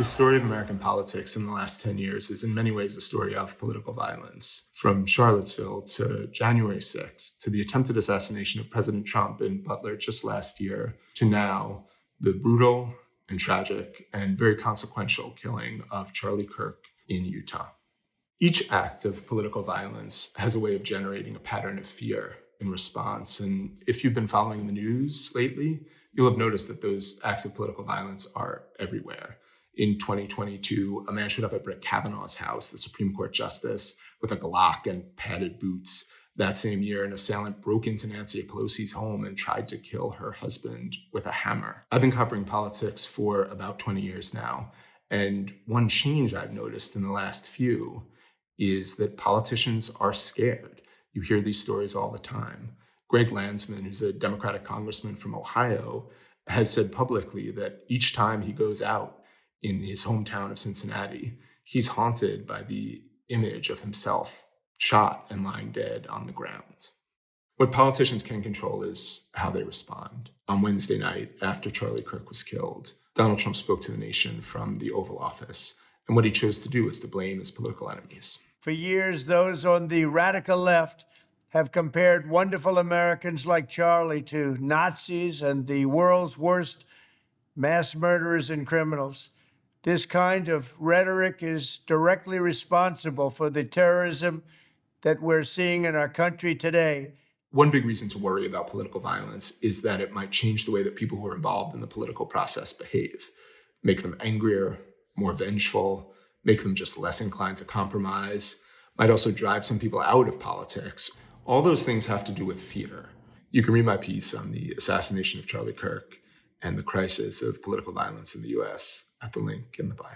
The story of American politics in the last 10 years is in many ways a story of political violence. From Charlottesville to January 6th, to the attempted assassination of President Trump in Butler just last year, to now the brutal and tragic and very consequential killing of Charlie Kirk in Utah. Each act of political violence has a way of generating a pattern of fear in response. And if you've been following the news lately, you'll have noticed that those acts of political violence are everywhere. In 2022, a man showed up at Brett Kavanaugh's house, the Supreme Court justice, with a Glock and padded boots. That same year, an assailant broke into Nancy Pelosi's home and tried to kill her husband with a hammer. I've been covering politics for about 20 years now, and one change I've noticed in the last few is that politicians are scared. You hear these stories all the time. Greg Landsman, who's a Democratic congressman from Ohio, has said publicly that each time he goes out in his hometown of Cincinnati, he's haunted by the image of himself shot and lying dead on the ground. What politicians can control is how they respond. On Wednesday night, after Charlie Kirk was killed, Donald Trump spoke to the nation from the Oval Office, and what he chose to do was to blame his political enemies. For years, those on the radical left have compared wonderful Americans like Charlie to Nazis and the world's worst mass murderers and criminals. This kind of rhetoric is directly responsible for the terrorism that we're seeing in our country today. One big reason to worry about political violence is that it might change the way that people who are involved in the political process behave, make them angrier, more vengeful, make them just less inclined to compromise, might also drive some people out of politics. All those things have to do with fear. You can read my piece on the assassination of Charlie Kirk and the crisis of political violence in the US at the link in the bio.